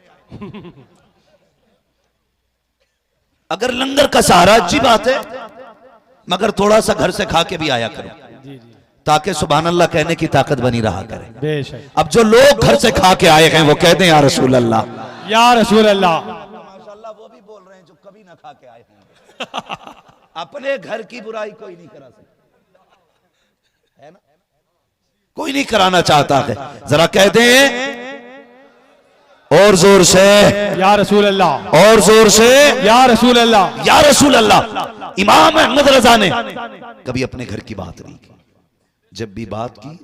अगर लंगर का सहारा अच्छी बात है, मगर थोड़ा सा घर से खा के भी आया करो, ताकि सुभान अल्लाह कहने की ताकत बनी रहा करे। बेशक। अब जो लोग घर से खा के आए हैं वो कहते हैं या रसूल अल्लाह, या रसूल अल्लाह। माशाअल्लाह वो भी बोल रहे हैं जो कभी ना खा के आए हैं। अपने घर की बुराई कोई नहीं करा सकता है ना, कोई नहीं कराना चाहता है। जरा कह दे और जोर से या रसूल अल्लाह, और जोर से या रसूल अल्लाह, या रसूल अल्लाह। इमाम अहमद रजा ने कभी अपने घर की बात नहीं की, जब भी बात की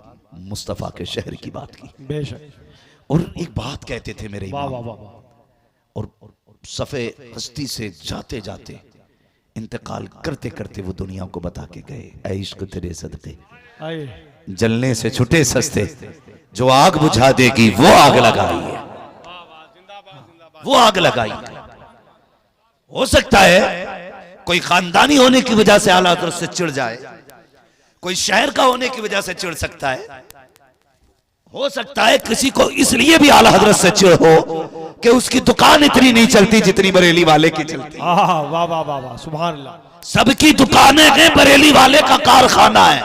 मुस्तफा के शहर की बात की। बेशक। और एक बात कहते थे मेरे वाह इमाम, वाह वाह। और सफे हस्ती से जाते जाते इंतकाल करते करते वो दुनिया को बता के गए, ऐ इश्क तेरे सदके आए। जलने से छुटे सस्ते, जो आग बुझा देगी वो आग लगाई है, वो आग लगाई है। हो सकता है कोई खानदानी होने की वजह से आला हज़रत से चिढ़ जाए, कोई शहर का होने की वजह से चिढ़ सकता है, हो सकता है किसी को इसलिए भी आला हजरत से चिढ़ हो कि उसकी दुकान इतनी नहीं चलती जितनी बरेली वाले की चलती। वाह वाह वाह वाह, सुभान अल्लाह। सबकी दुकानें हैं, बरेली वाले का कारखाना है।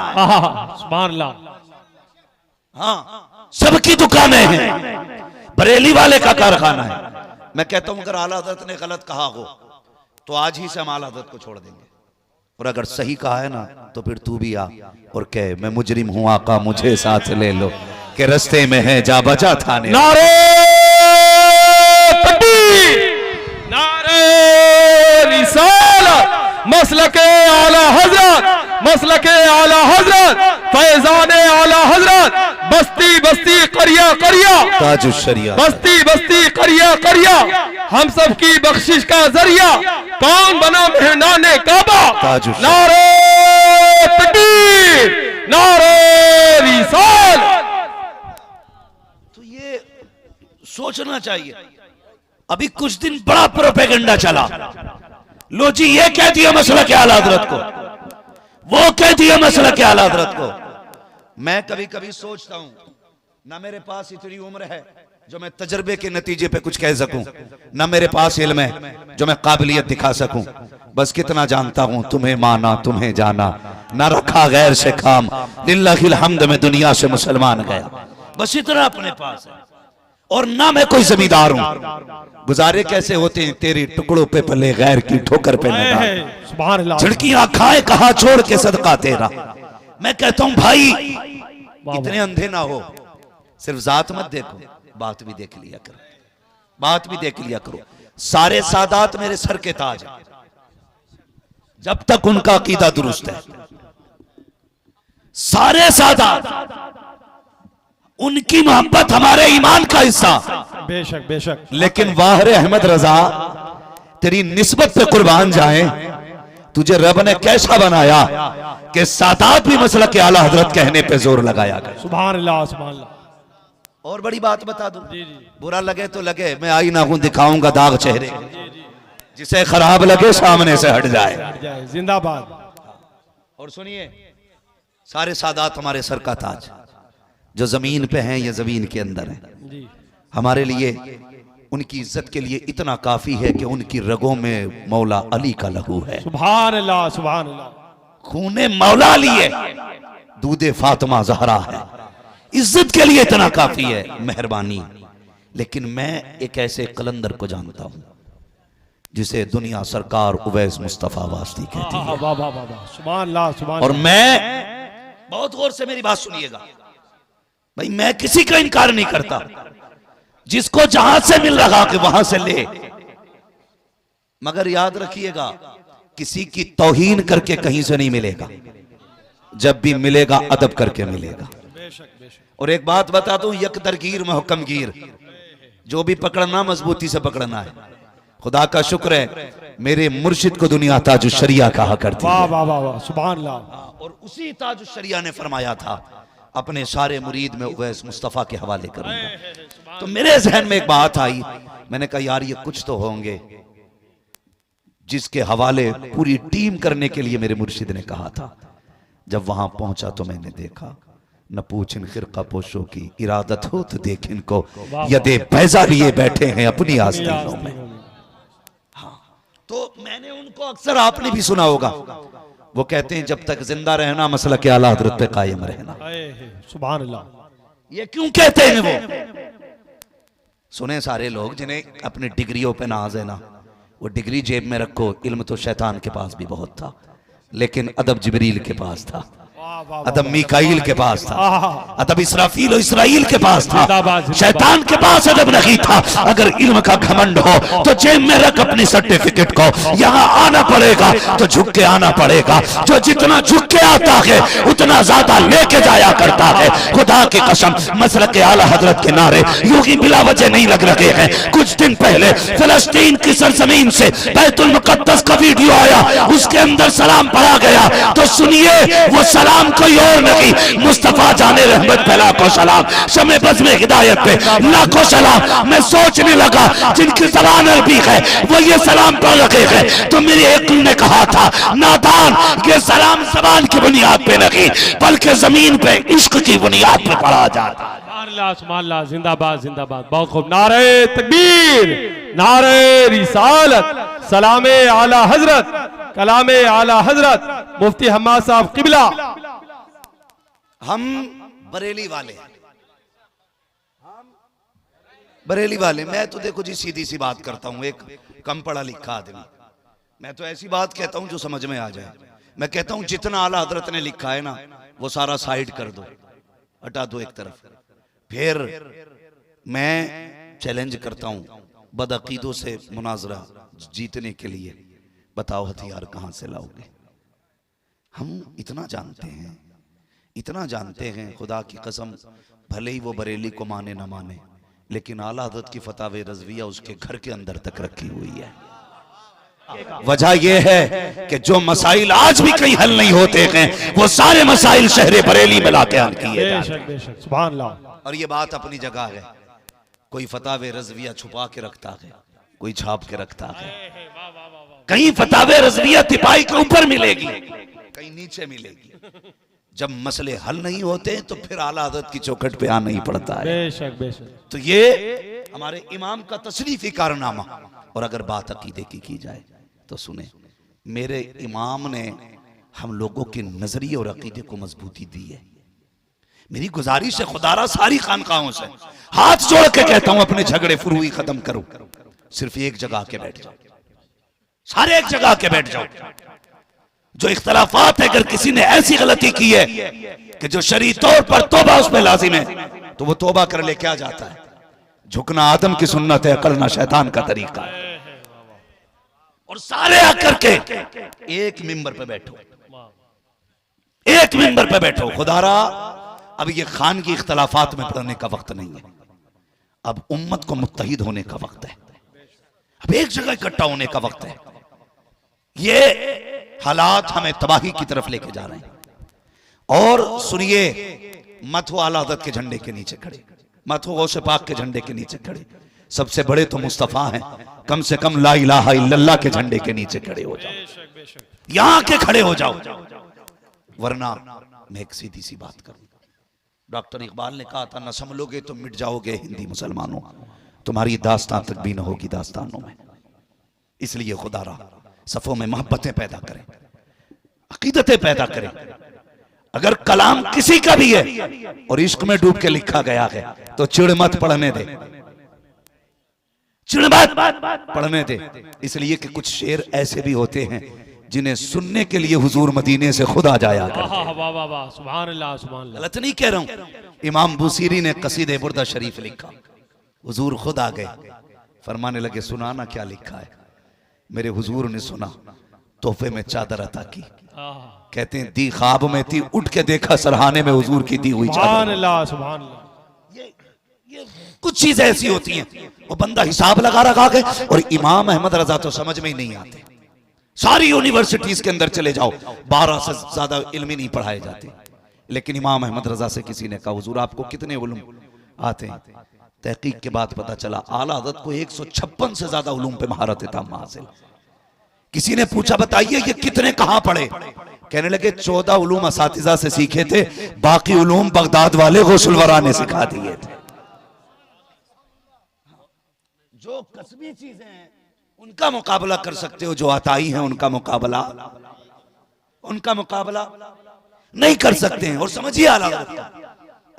सुभान अल्लाह। हाँ, सबकी दुकानें हैं, बरेली वाले का कारखाना है। मैं कहता हूं अगर आला हजरत ने गलत कहा हो तो आज ही से हम आला हजरत को छोड़ देंगे, और अगर सही कहा है ना तो फिर तू भी आ और कह मैं मुजरिम हूं आका मुझे साथ ले लो, के रस्ते में है जा बजा थाने। नारे तकबीर, नारे रिसालत, मसलके आला हजरत, मसलके आला हजरत, फैजाने आला हजरत, बस्ती बस्ती करिया करिया, ताजुश शरिया, बस्ती बस्ती करिया करिया, हम सब की बख्शिश का जरिया, कौन बना मेहमाने काबा। ताजुश नारे तकबीर, नारे रिसालत। तो ये सोचना चाहिए। अभी कुछ दिन बड़ा प्रोपेगेंडा चला, लो जी ये कह दिया मसला के आला हजरत को, वो कह दिया मसला के आला हजरत को। मैं कभी कभी सोचता हूं ना मेरे पास इतनी उम्र है जो मैं तजर्बे के नतीजे पे कुछ कह सकूं, ना मेरे पास इल्म है जो मैं काबिलियत दिखा सकूं। बस कितना जानता हूं तुम्हें माना तुम्हें जाना, ना रखा गैर से काम, लिल्लाहिल हम्द में दुनिया से मुसलमान गया। बस इतना अपने पास है, और ना मैं कोई जमींदार हूं। गुजारे कैसे होते हैं तेरी टुकड़ों पे पले गैर की ठोकर पे न डाल, सुभान अल्लाह। झिड़कियां खाए कहा छोड़ के सदका तेरा। मैं कहता हूं भाई इतने अंधे ना हो, सिर्फ जात मत देखो, बात भी देख लिया करो, बात भी देख लिया करो। सारे सादात मेरे सर के ताज हैं जब तक उनका अकीदा दुरुस्त है। सारे सादात, उनकी मोहब्बत हमारे ईमान का हिस्सा। बेशक बेशक। लेकिन वाहर अहमद रजा तेरी निस्बत पे कुर्बान जाए, तुझे रब ने कैसा बनाया कि सादात भी मसला के आला हजरत कहने पे जोर लगाया गया। सुभान अल्लाह सुभान अल्लाह। और बड़ी बात बता दूं, बुरा लगे तो लगे, मैं आई ना हूं दिखाऊंगा दाग चेहरे, जिसे खराब लगे सामने से हट जाए। जिंदाबाद। और सुनिए, सारे सादात हमारे सर का ताज, जो जमीन पे हैं या जमीन के अंदर हैं, हमारे लिए उनकी इज्जत के लिए इतना काफी है कि उनकी रगों में मौला अली का लहू है। सुभान अल्लाह सुभान अल्लाह। खूने मौला अली है, दूधे फातिमा जहरा है। इज्जत के लिए इतना काफी है, मेहरबानी। लेकिन मैं एक ऐसे कलंदर को जानता हूं जिसे दुनिया सरकार उवैस मुस्तफा वास्ती कहती है। वाह वाह वाह, सुभान अल्लाह सुभान। और मैं, बहुत गौर से मेरी बात सुनिएगा भाई, मैं किसी का इनकार नहीं करता, जिसको जहां से मिल रहा कि वहां से ले, मगर याद रखिएगा किसी की तौहीन करके कहीं से नहीं मिलेगा, जब भी मिलेगा अदब करके मिलेगा। और एक बात बता दूं, यकदरगीर महकम गीर, जो भी पकड़ना मजबूती से पकड़ना है। खुदा का शुक्र है मेरे मुर्शिद को दुनिया ताजुश शरिया कहा करती है। वाह वाह वाह, सुभान अल्लाह। और उसी ताजुश शरिया ने फरमाया था अपने सारे मुरीद में उवैस मुस्तफा के हवाले करूंगा। तो मेरे जहन में एक बात आई, मैंने कहा यार ये कुछ तो होंगे जिसके हवाले पूरी टीम करने के लिए मेरे मुर्शिद ने कहा था। जब वहां पहुंचा तो मैंने देखा, न पूछिन खिरका पोशों की इरादत हो तो देख इनको, यदे पैसा लिए बैठे हैं अपनी आस्तीनों में। हाँ, तो मैंने उनको अक्सर आपने भी सुना होगा, वो कहते हैं जब तक जिंदा रहना मसला के आला हजरत पे कायम रहना। सुभान अल्लाह। ये क्यों कहते हैं वो? सुने सारे लोग जिन्हें अपनी डिग्रियों पे नाज है ना, वो डिग्री जेब में रखो, इल्म तो शैतान के पास भी बहुत था, लेकिन अदब जिब्रील के पास था, अदब मीकाईल के पास था, अदब इसराफील और इसराइल के पास था, शैतान के पास अदब नहीं था। अगर इल्म का घमंड हो तो जेब में रख अपनी सर्टिफिकेट को, यहाँ आना पड़ेगा तो झुक के आना पड़ेगा। जो जितना झुक के आता है उतना ज्यादा लेके जाया करता है। खुदा की कसम, मसलक के आला हजरत के नारे यूं ही बिला वजह नहीं लग रहे हैं। कुछ दिन पहले फिलिस्तीन की सरजमीन से बैतुल मुकद्दस का वीडियो आया, उसके अंदर सलाम पढ़ा गया, तो सुनिए वो सलाम सलाम कोई और नहीं, मुस्तफा जाने रहमत पे लाखों सलाम, शमे बज़ में हिदायत पे लाखों सलाम। मैं सोचने लगा जिनकी ज़बान अरबी है वो ये सलाम पढ़ रहे हैं, तो मेरे एक ने कहा था नादान, ये सलाम ज़बान की बुनियाद पे नहीं बल्कि जमीन पे इश्क की बुनियाद पे पढ़ा जाता है। सुभान अल्लाह, जिंदाबाद जिंदाबाद, बहुत खूब। नारे तकबीर, नारे रिसालत, सलामे आला हजरत, कलामे आला हजरत मुफ्ती हम्माद साहब किबला। हम बरेली वाले, बरेली वाले। मैं तो देखो जी सीधी सी बात करता हूं, एक कम पढ़ा लिखा आदमी, मैं तो ऐसी बात कहता हूं जो समझ में आ जाए। मैं कहता हूं जितना आला हजरत ने लिखा है ना वो सारा साइड कर दो, हटा दो एक तरफ। फिर मैं चैलेंज करता हूं बदअकीदों से मुनाजरा जीतने के लिए, बताओ हथियार कहां से लाओगे? हम इतना जानते हैं, इतना जानते हैं, खुदा की कसम, भले ही वो बरेली को माने ना माने, लेकिन आला हज़रत की फतावे रज़विया उसके घर के अंदर तक रखी हुई है। वजह यह है कि जो मसाइल आज भी कहीं हल नहीं होते हैं वो सारे मसाइल शहर बरेली में लाके हल किए जाते हैं। सुभान अल्लाह। और ये बात अपनी जगह है, कोई फतावे रज़विया छुपा के रखता है, कोई छाप के रखता है। कहीं फतावे रज़विया तिपाही के ऊपर मिलेगी, कहीं नीचे मिलेगी। जब मसले हल नहीं होते तो फिर आला हज़रत की चौखट पे आना ही पड़ता है। बेशक बेशक। तो ये हमारे इमाम का तशरीफी कारनामा। और अगर बात अकीदे की जाए तो सुने, मेरे इमाम ने हम लोगों के नजरिए और अकीदे को मजबूती दी है। मेरी गुजारिश है खुदारा सारी खानकाहों से हाथ जोड़ के कहता हूं अपने झगड़े फुरुई खत्म करो, सिर्फ एक जगह के बैठ जाओ, सारे एक जगह के बैठ जाओ। जो इख्तलाफात है, अगर किसी ने ऐसी गलती की है कि जो शरई तौर पर तौबा उस पर लाजिम है तो वो तौबा कर ले, क्या जाता है? झुकना आदम की सुन्नत है, अकड़ना शैतान का तरीका है। और सारे आकर के एक मिंबर पे बैठो, एक मिंबर पे बैठो। खुदारा अब ये खान की इख्तलाफात में पड़ने का वक्त नहीं है, अब उम्मत को मुत्तहिद होने का वक्त है, अब एक जगह इकट्ठा होने का वक्त है। ये हालात हमें तबाही की तरफ लेके जा रहे हैं। और सुनिए, मत हो आला हज़रत के झंडे के नीचे खड़े, मत हो गौसे पाक के झंडे के नीचे खड़े, सबसे बड़े तो मुस्तफा हैं, कम से कम ला इलाहा इल्लल्लाह के झंडे के नीचे खड़े हो जाओ, यहां के खड़े हो जाओ। वरना मैं एक सीधी सी बात करूं, डॉक्टर इकबाल ने कहा था, न संभलोगे तो मिट जाओगे हिंदी मुसलमानों, तुम्हारी दास्तां तक भी न होगी दास्तानों में। इसलिए खुदारा सफों में मोहब्बतें पैदा करें, अकीदतें पैदा करें। अगर कलाम किसी का भी है और इश्क में डूब के लिखा गया है तो चिड़ मत पढ़ने दे, चिड़ मत पढ़ने दे। इसलिए कि कुछ शेर ऐसे भी होते हैं जिन्हें सुनने के लिए हुजूर मदीने से खुद आ जाया करते। सुभान अल्लाह, सुभान अल्लाह। गलत नहीं कह रहा हूं। इमाम बुसीरी ने कसीदे बुर्दा शरीफ लिखा, हुजूर खुद आ गए, फरमाने लगे सुनाना क्या लिखा है। मेरे हुजूर ने सुना, तोहफे में चादर अता की, कहते हैं दी ख्वाब में थी, उठ के देखा सरहाने में हुजूर की दी हुई चादर। सुभान अल्लाह, सुभान अल्लाह। ये कुछ चीजें ऐसी होती हैं वो बंदा हिसाब लगा रखा के। और इमाम अहमद रजा तो समझ में ही नहीं आते। सारी यूनिवर्सिटीज के अंदर चले जाओ, 12 से ज्यादा इल्मी नहीं पढ़ाए जाते, लेकिन इमाम अहमद रजा से किसी ने कहा हुजूर आपको कितने उलूम आते हैं? तहकीक के बाद पता चला आला हज़रत को 156 से ज्यादा उलूम पे महारत ताम्मा हासिल। किसी ने पूछा बताइए ये कितने कहां पढ़े? कहने लगे 14 उलूम असातिज़ा से सीखे थे, बाकी उलूम बगदाद वाले गौसुल वरा ने सिखा दिए थे। जो कसबी चीजें हैं उनका मुकाबला कर सकते हो, जो अताई हैं उनका मुकाबला नहीं कर सकते हैं। और समझिए आला हज़रत का,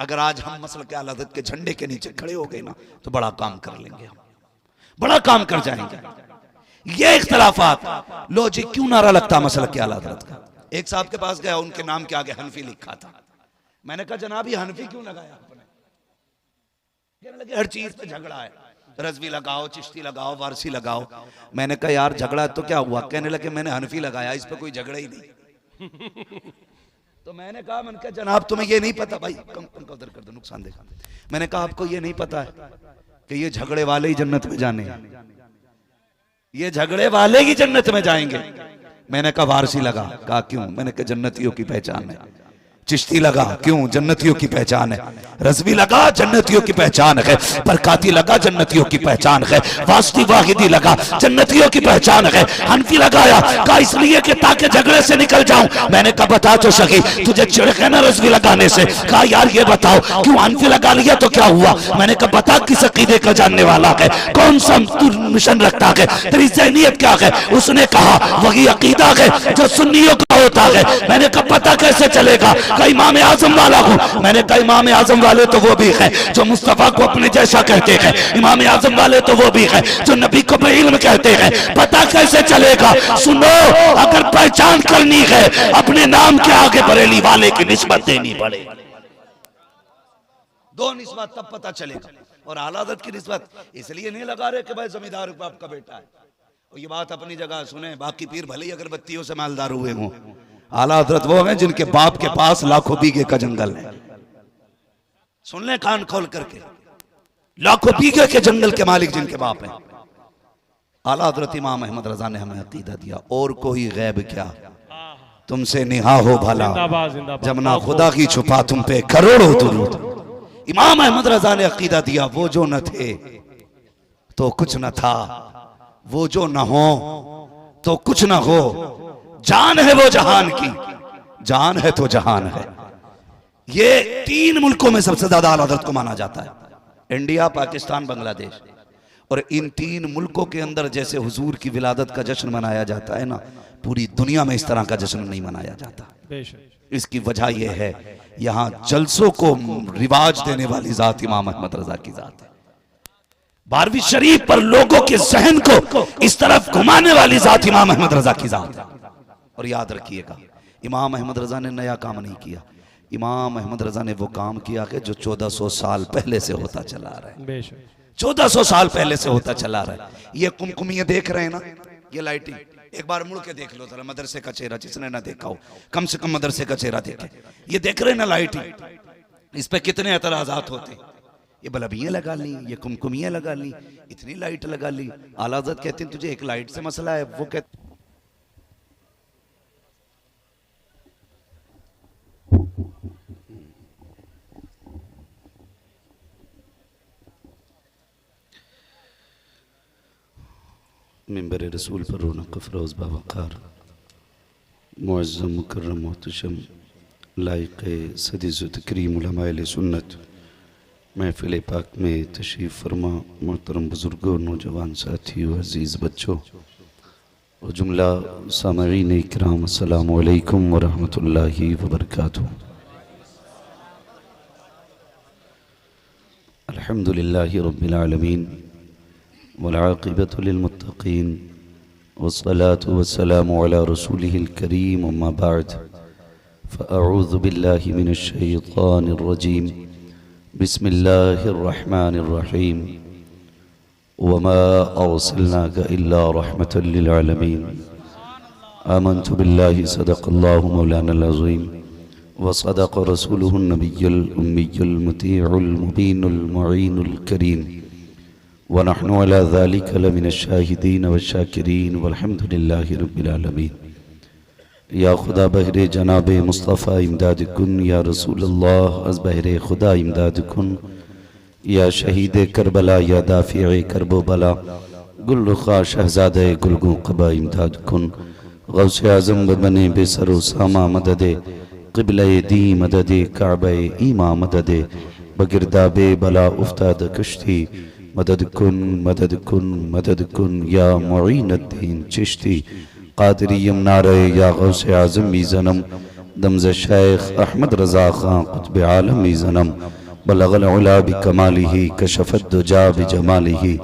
अगर आज हम मसलक आला हज़रत के झंडे के नीचे खड़े हो गए ना तो बड़ा काम कर लेंगे, हम बड़ा काम कर जाएंगे। ये इख्तलाफात लो जी क्यों नारा लगता मसलक आला हज़रत का। एक साहब के पास गया, उनके नाम के आगे हनफी लिखा था। मैंने कहा जनाब ये हनफी क्यों लगाया आपने? कहने लगे हर चीज पे झगड़ा है, रज़वी लगाओ, चिश्ती लगाओ, वारसी लगाओ। मैंने कहा यार झगड़ा तो क्या हुआ? कहने लगे मैंने हनफी लगाया, इस पे कोई झगड़ा ही नहीं। तो मैंने कहा जनाब तुम्हें ये नहीं पता भाई, कम उधर कर दो, नुकसान देखा। मैंने कहा आपको ये नहीं पता है कि ये झगड़े वाले ही जन्नत में जाने हैं, ये झगड़े वाले ही जन्नत में जाएंगे। मैंने कहा वारसी लगा। कहा क्यों? मैंने कहा जन्नतियों की पहचान है। चिश्ती लगा, क्यों? जन्नतियों की पहचान है। रज़वी लगा, जन्नतियों की पहचान है। बरकाती लगा, जन्नतियों की पहचान है। वास्ती वाहिदी लगा, जन्नतियों की पहचान है। हनफी लगाया, कहा इसलिए कि ताकि झगड़े से निकल जाऊं। मैंने कहा बता तो सही, तुझे चिढ़ है ना रज़वी लगाने से? कहा यार ये बताओ क्यों हनफी लगा लिया तो क्या हुआ? मैंने कहा बता किस अकीदे का जानने वाला है, कौन सा तू मिशन रखता है, तेरी ज़हनियत क्या है? उसने कहा वही अकीदा है जो सुन्नियों का होता है। मैंने कहा पता कैसे चलेगा? का इमाम आजम वाला हूं। मैंने कहा इमाम आजम वाले तो वो भी है जो मुस्तफा को अपने जैसा कहते हैं, इमाम आजम वाले तो वो भी है जो नबी को बेइल्म कहते हैं। पता कैसे चलेगा? सुनो, अगर पहचान करनी है अपने नाम के आगे बरेली वाले की निस्बत देनी पड़ेगी। दो निस्बत तब पता चलेगा। और आला हज़रत की निस्बत इसलिए नहीं लगा रहे कि भाई जमींदार बाप का बेटा है। और ये बात अपनी जगह सुने, बाकी पीर भले ही अगरबत्तियों से मालदार हुए हों, आला हज़रत वो हैं जिनके बाप के पास लाखों बीघे का जंगल है। सुन ले कान खोल करके, लाखों बीघे के जंगल के मालिक जिनके बाप हैं। आला हज़रत इमाम अहमद रज़ा ने हमें अकीदा दिया, और कोई गैब क्या तुमसे निहा हो भला, जिंदाबाद, जिंदाबाद। जब ना खुदा की छुपा तुम पे करोड़ों दुरूद। इमाम अहमद रज़ा ने अकीदा दिया, वो जो न थे तो कुछ न था, वो जो न हो तो कुछ न हो, जान है वो जहान की, जान है तो जहान है। ये 3 मुल्कों में सबसे ज्यादा आला हज़रत को माना जाता है, इंडिया, पाकिस्तान, बांग्लादेश। और इन 3 मुल्कों के अंदर जैसे हुजूर की विलादत का जश्न मनाया जाता है ना, पूरी दुनिया में इस तरह का जश्न नहीं मनाया जाता। इसकी वजह यह है, यहाँ जलसों को रिवाज देने वाली जात इमाम अहमद रज़ा की जात है। 12वीं शरीफ पर लोगों के जहन को इस तरफ घुमाने वाली जात इमाम अहमद रज़ा की जात है। और याद रखिएगा, इमाम अहमद रज़ा ने नया काम नहीं किया, इमाम अहमद रज़ा ने वो काम किया कि जो 1400 साल पहले से होता चला रहा है। 1400 साल पहले से होता चला रहा है। ये कुमकुमियां देख रहे हैं ना, ये लाइटिंग, एक बार मुड़ के देख लो जरा मदरसे का चेहरा, जिसने ना देखा हो कम से कम मदरसे का चेहरा देखे। ये देख रहे हैं ना लाइटिंग, इस पे कितने एतराजात होते हैं। ये बल्बियां लगा ली, ये कुमकुमियां लगा ली, इतनी लाइट लगा ली। आला हज़रत कहते हैं तुझे एक लाइट से मसला है, वो कहते मिंबर रसूल पर रौनक अफरोज बावकार, मुअज़्ज़म मुकर्रम मोहतशम लायक सदीज़ तकरीम उलमाए सुन्नत, महफ़िल पाक में तशरीफ़ फरमा मोहतरम बुज़ुर्गों, नौजवान साथियों, अज़ीज़ बच्चों और जुमला सामईन इकराम, अस्सलामु अलैकुम व रहमतुल्लाहि व बरकातुहू। अल्हम्दुलिल्लाहि रब्बिल आलमीन वल आक़िबतु लिल मुत्तक़ीन वस्सलातु वस्सलामु अला रसूलिहिल करीम, अम्मा बअद, फ़अऊज़ु बिल्लाहि मिनश शैतानिर रजीम, बिस्मिल्लाहिर रहमानिर रहीम, वमा अर्सलनाका इल्ला रहमतल लिल आलमीन, आमन्तु बिल्लाहि सदक़ल्लाहु मौलानल अज़ीम व सदक़ रसूलुहुन नबियुल उम्मियुल मुतीउल मुबीनुल मुईनुल करीम, व नहनु अला ज़ालिका लमिनश शाहिदीन व शाकिरीन वल्हम्दुलिल्लाहि रब्बिल आलमीन। या खुदा बहरे जनाब मुस्तफ़ा इमदाद कुन, या रसूलल्लाह अज़ बहरे खुदा इमदाद कुन, या शहीद करबला, या दाफ़िए करबो बला, गुल रुखा शहज़ादे गुलगो क़बा इमदाद कुन, गौसे आज़म बने बेसरो सामा मददे, क़िबले दी मददे, काबे ईमा मददे, बगिरदाबे बला उफ्ताद कश्ती, मदद कुन मदद कुन मदद कुन, या मुईनुद्दीन चिश्ती क़ादिरी यमनारे, या गौसे आज़म मीज़नम, दमज़ शेख अहमद रज़ा ख़ां क़ुत्ब आलम मीज़नम, बलगल उला बिकमालिही, कशफ़त दुजा बिजमालिही,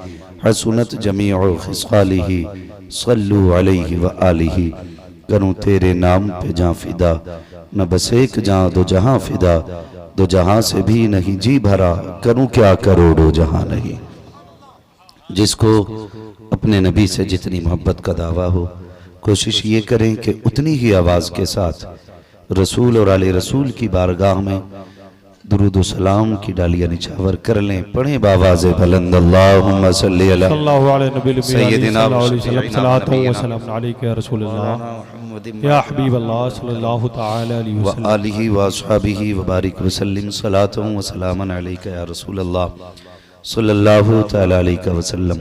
हसनत जमीउ ख़िसालिही, सल्लु अलैहि व आलिही। करूँ तेरे नाम पे जाँ फ़िदा, न बस एक जाँ दो जहाँ फ़िदा, दो जहाँ से भी नहीं जी भरा, करूँ क्या करोड़ों जहाँ नहीं। जिसको अपने नबी से जितनी मोहब्बत का दावा हो, कोशिश ये करें कि उतनी ही आवाज़ के साथ रसूल और आले रसूल की बारगाह में दुरूद व सलाम की डालियाँ निछावर कर लें। पढ़ें बावाज़ बुलंद, अल्लाहुम्मा सल्ली अला सय्यिदिना व मुहम्मदिन या हबीब अल्लाह सल्लल्लाहु तआला अलैहि व वसल्लम। आलिहि व अस्हाबिहि व बारिक वसल्लिम सलातun व सलामन अलैका या रसूल अल्लाह सल्लल्लाहु तआला अलैहि वसल्लम।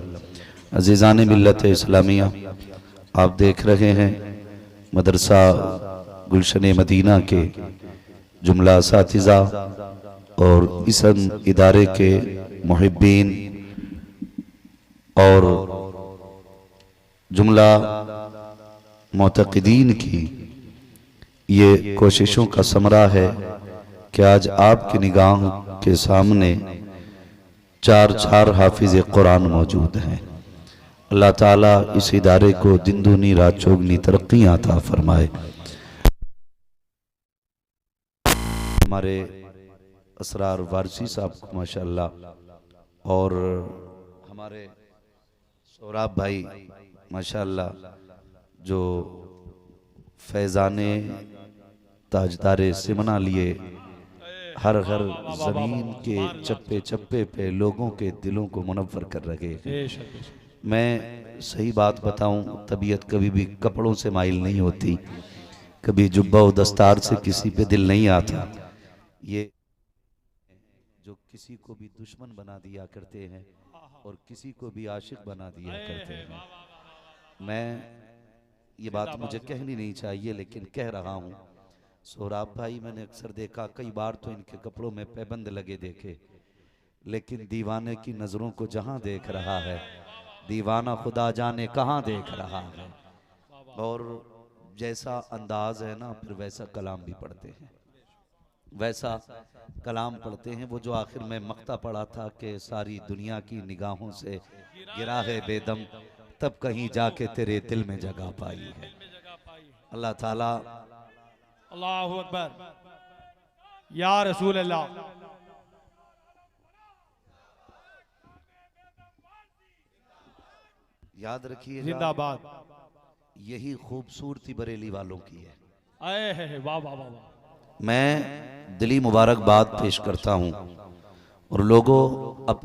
अज़ीज़ान मिल्लत इस्लामिया, आप देख रहे हैं मदरसा गुलशन मदीना के जुमला असातिज़ा और इस इदारे के मुहिब्बीन और जुमला मोतक़दीन की ये कोशिशों का समरा है कि आज आपकी निगाह के सामने चार हाफिज कुरान मौजूद हैं। अल्लाह ताला इस इदारे को दिन दूनी रात चौगनी तरक्की अता फरमाए। हमारे असरार वारसी साहब को माशाअल्लाह और हमारे सौराब भाई माशाअल्लाह जो फैज़ाने ताजदारे सिमना लिए हर ज़मीन के चप्पे चप्पे पे लोगों के दिलों को मुनव्वर कर रहे हैं। मैं सही बात बताऊं, तबीयत कभी भी कपड़ों से माइल नहीं होती, कभी जुब्बा व दस्तार से किसी पे दिल नहीं आता। ये जो किसी को भी दुश्मन बना दिया करते हैं और किसी को भी आशिक बना दिया करते हैं। मैं ये बात मुझे कहनी नहीं चाहिए लेकिन कह रहा हूँ। सोहराब भाई, मैंने अक्सर देखा, कई बार तो इनके कपड़ों में पैबंद लगे देखे, लेकिन दीवाने की नजरों को जहां देख रहा है, दीवाना खुदा जाने कहां देख रहा है। और जैसा अंदाज है ना, फिर वैसा कलाम भी पढ़ते हैं, वैसा कलाम पढ़ते हैं। वो जो आखिर में मक्ता पढ़ा था कि सारी दुनिया की निगाहों से गिरा है बेदम, तब कहीं जाके तेरे दिल में जगह पाई है। अल्लाह ताला अल्लाहु अकबर या रसूल अल्लाह। याद रखिए, जिंदाबाद। यही खूबसूरती बरेली वालों की है। आए है वाह वाह वाह वाह। मैं दिली मुबारकबाद पेश करता हूं और लोगों